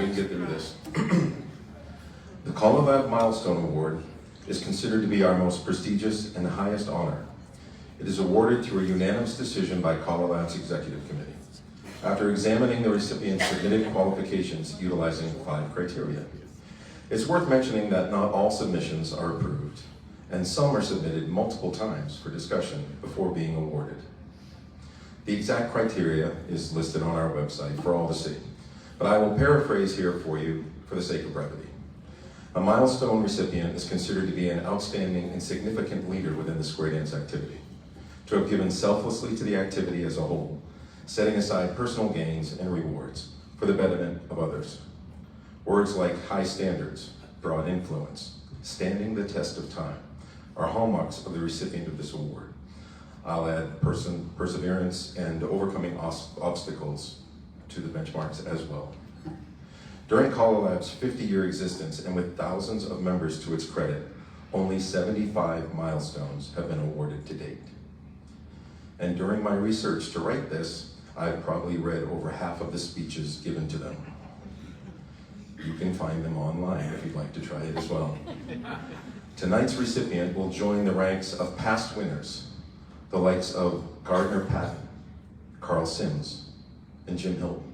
we can get through this. The Color Milestone Award is considered to be our most prestigious and highest honor. It is awarded through a unanimous decision by Color's Executive Committee, after examining the recipient's submitted qualifications utilizing 5 criteria. It's worth mentioning that not all submissions are approved, and some are submitted multiple times for discussion before being awarded. The exact criteria is listed on our website for all to see, but I will paraphrase here for you for the sake of brevity. A milestone recipient is considered to be an outstanding and significant leader within the square dance activity, to have given selflessly to the activity as a whole, setting aside personal gains and rewards for the betterment of others. Words like high standards, broad influence, standing the test of time are hallmarks of the recipient of this award. I'll add perseverance and overcoming obstacles to the benchmarks as well. During Color's 50-year existence and with thousands of members to its credit, only 75 milestones have been awarded to date. And during my research to write this, I've probably read over half of the speeches given to them. You can find them online if you'd like to try it as well. Tonight's recipient will join the ranks of past winners, the likes of Gardner Patton, Carl Sims, and Jim Hilton.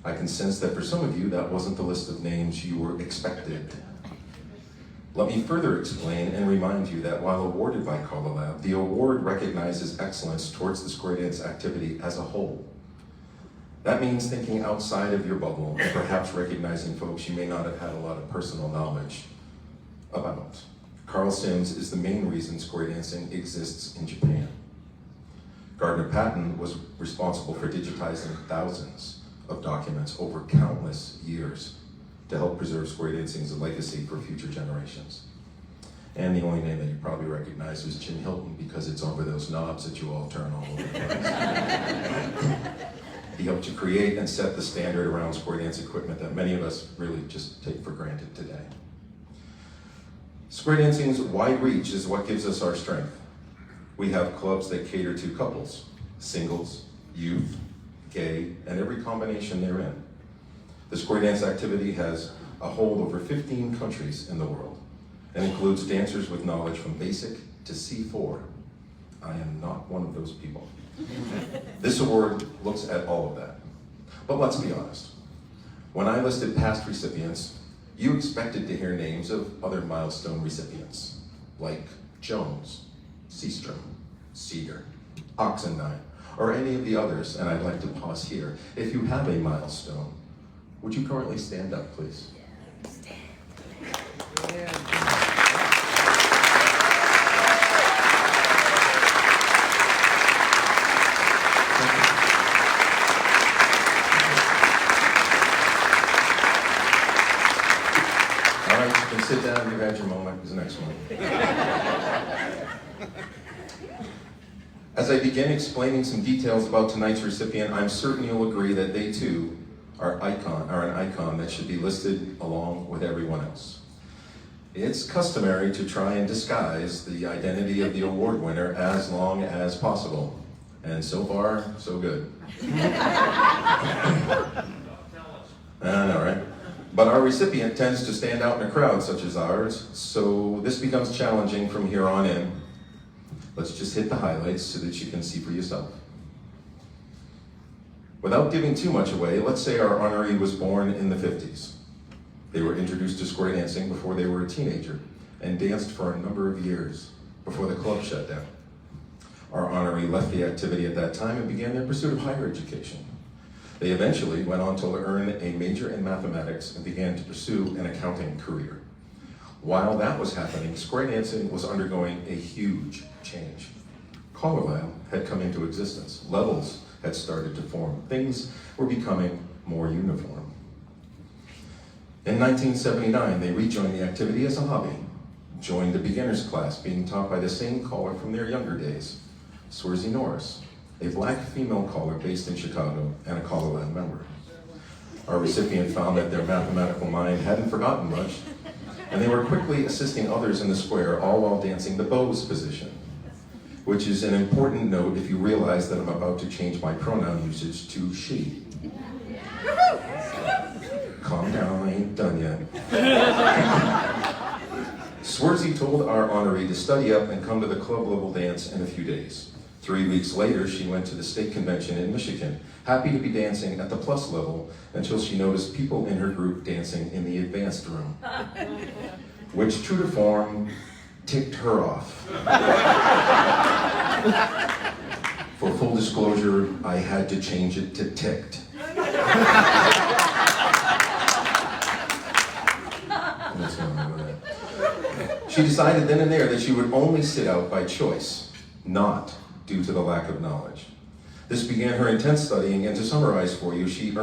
I can sense that for some of you, that wasn't the list of names you were expected. Let me further explain and remind you that while awarded by Color, the award recognizes excellence towards the square dance activity as a whole. That means thinking outside of your bubble and perhaps recognizing folks you may not have had a lot of personal knowledge about. Carl Sims is the main reason square dancing exists in Japan. Gardner Patton was responsible for digitizing thousands of documents over countless years to help preserve square dancing's legacy for future generations. And the only name that you probably recognize is Jim Hilton because it's over those knobs that you all turn all over the place. He helped to create and set the standard around square dance equipment that many of us really just take for granted today. Square dancing's wide reach is what gives us our strength. We have clubs that cater to couples, singles, youth, gay, and every combination therein. The square dance activity has a hold over 15 countries in the world and includes dancers with knowledge from basic to C4. I am not one of those people. This award looks at all of that. But let's be honest. When I listed past recipients, you expected to hear names of other milestone recipients, like Jones, Seastrom, Seeger, Oxendine, or any of the others, and I'd like to pause here. If you have a milestone, would you currently stand up, please? All right, you can sit down, you've had your moment. Who's the next one? As I begin explaining some details about tonight's recipient, I'm certain you'll agree that they too are an icon that should be listed along with everyone else. It's customary to try and disguise the identity of the award winner as long as possible. And so far, so good. I know, right? But our recipient tends to stand out in a crowd such as ours, so this becomes challenging from here on in. Let's just hit the highlights so that you can see for yourself. Without giving too much away, let's say our honoree was born in the 50s. They were introduced to square dancing before they were a teenager and danced for a number of years before the club shut down. Our honoree left the activity at that time and began their pursuit of higher education. They eventually went on to earn a major in mathematics and began to pursue an accounting career. While that was happening, square dancing was undergoing a huge change. Color had come into existence. Levels had started to form. Things were becoming more uniform. In 1979, they rejoined the activity as a hobby, joined the beginner's class being taught by the same caller from their younger days, Swersey Norris, a black female caller based in Chicago and a Color Lab member. Our recipient found that their mathematical mind hadn't forgotten much, and they were quickly assisting others in the square, all while dancing the Bose position, which is an important note if you realize that I'm about to change my pronoun usage to she. Calm down, I ain't done yet. Swarzy told our honoree to study up and come to the club level dance in a few days. 3 weeks later, she went to the state convention in Michigan, happy to be dancing at the plus level until she noticed people in her group dancing in the advanced room, which, true to form, ticked her off. For full disclosure, I had to change it to ticked. She decided then and there that she would only sit out by choice, not due to the lack of knowledge. This began her intense studying, and to summarize for you, she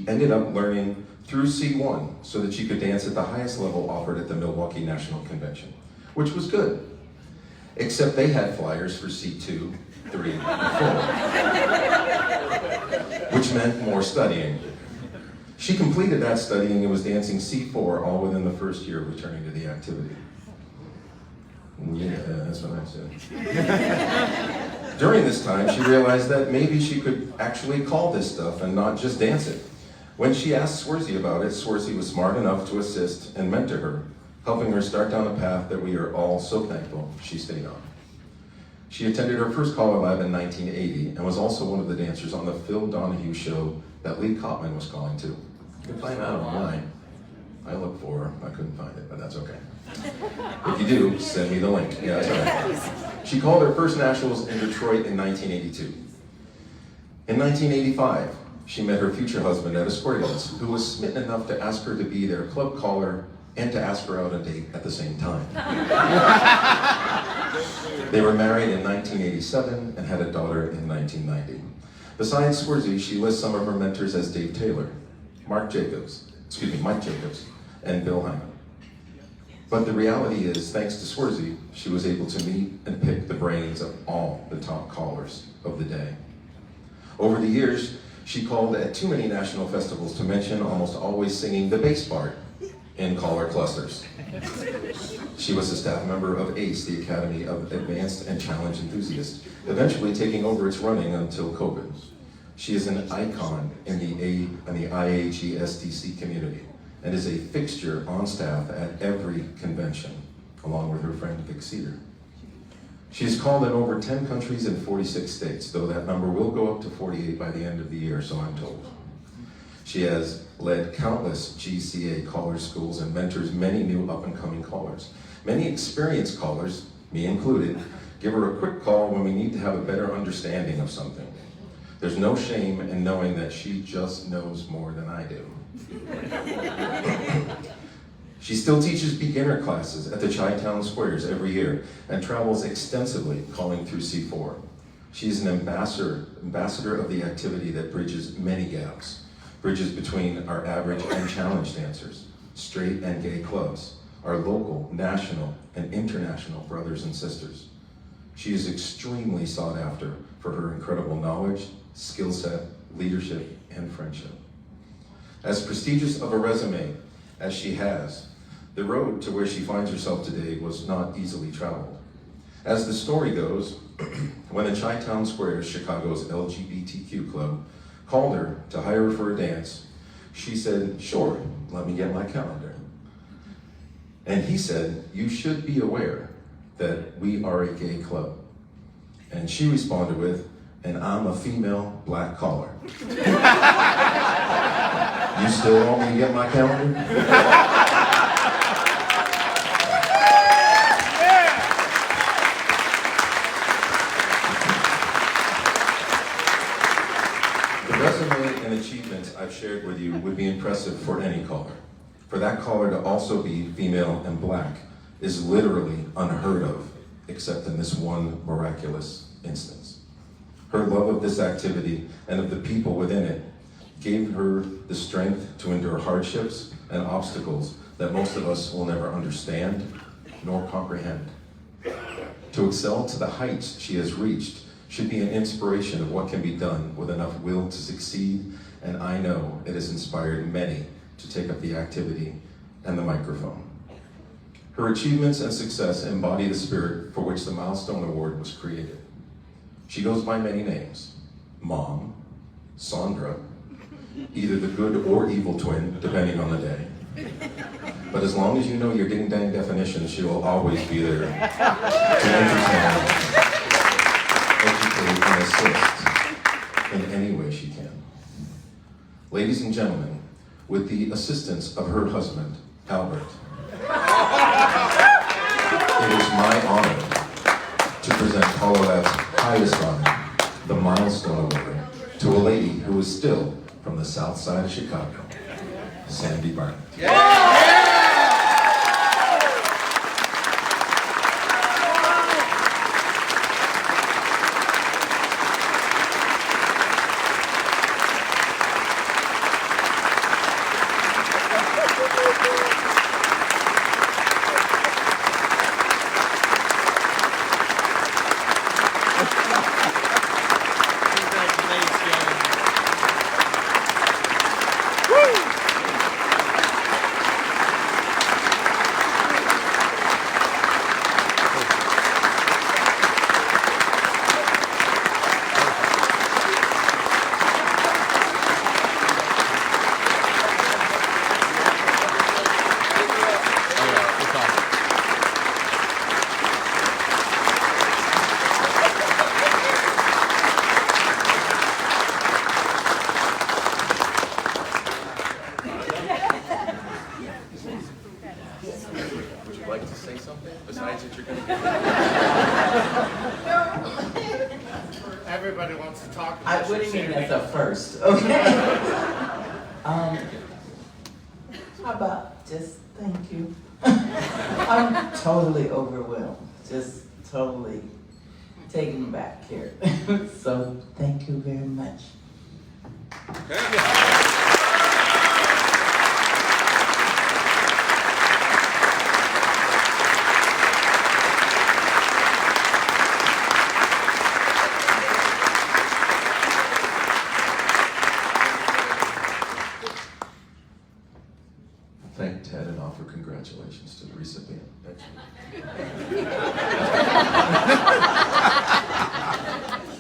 ended up learning through C1 so that she could dance at the highest level offered at the Milwaukee National Convention, which was good, except they had flyers for C2, 3, and 4, which meant more studying. She completed that studying and was dancing C4 all within the first year of returning to the activity. Yeah, that's what I said. During this time, she realized that maybe she could actually call this stuff and not just dance it. When she asked Swarzy about it, Swarzy was smart enough to assist and mentor her, helping her start down a path that we are all so thankful she stayed on. She attended her first Color Lab in 1980 and was also one of the dancers on the Phil Donahue show that Lee Kopman was calling to. You can find that online. I looked for her, I couldn't find it, but that's okay. If you do, send me the link. Yeah, that's right. She called her first nationals in Detroit in 1982. In 1985, she met her future husband at a square dance, who was smitten enough to ask her to be their club caller and to ask her out on a date at the same time. They were married in 1987 and had a daughter in 1990. Besides Swarzy, she lists some of her mentors as Dave Taylor, Mike Jacobs, and Bill Hyman. But the reality is, thanks to Swarzy, she was able to meet and pick the brains of all the top callers of the day. Over the years, she called at too many national festivals to mention almost always singing the bass part in caller clusters. She was a staff member of ACE, the Academy of Advanced and Challenge Enthusiasts, eventually taking over its running until COVID. She is an icon in the IAG SDC community and is a fixture on staff at every convention, along with her friend Vic Cedar. She is called in over 10 countries and 46 states, though that number will go up to 48 by the end of the year, so I'm told. She has led countless GCA caller schools and mentors many new up-and-coming callers. Many experienced callers, me included, give her a quick call when we need to have a better understanding of something. There's no shame in knowing that she just knows more than I do. She still teaches beginner classes at the Chi-Town Squares every year and travels extensively calling through C4. She is an ambassador of the activity that bridges many gaps, bridges between our average and challenge dancers, straight and gay clubs, our local, national, and international brothers and sisters. She is extremely sought after for her incredible knowledge, skill set, leadership, and friendship. As prestigious of a resume as she has, the road to where she finds herself today was not easily traveled. As the story goes, when the Chi-Town Squares, Chicago's LGBTQ club, called her to hire her for a dance, she said, "Sure, let me get my calendar." And he said, "You should be aware that we are a gay club." And she responded with, "And I'm a female black caller." You still want me to get my calendar? The resume and achievements I've shared with you would be impressive for any caller. For that caller to also be female and black is literally unheard of, except in this one miraculous instance. Her love of this activity and of the people within it gave her the strength to endure hardships and obstacles that most of us will never understand nor comprehend. To excel to the heights she has reached should be an inspiration of what can be done with enough will to succeed, and I know it has inspired many to take up the activity and the microphone. Her achievements and success embody the spirit for which the Milestone Award was created. She goes by many names: Mom, Sandra, either the good or evil twin, depending on the day. But as long as you know your ding-dang definition, she will always be there to entertain, educate, and assist in any way she can. Ladies and gentlemen, with the assistance of her husband, Albert, it is my honor to present Colorad's highest honor, the Milestone Award, to a lady who is still from the south side of Chicago, Sandie Bryant. Would you like to say something besides that you're going to get Everybody wants to talk What about do you mean that's a first? Okay. How about just thank you? I'm totally overwhelmed. Just totally taken back here. So thank you very much. thank Ted and offer congratulations to the recipient. Thank you.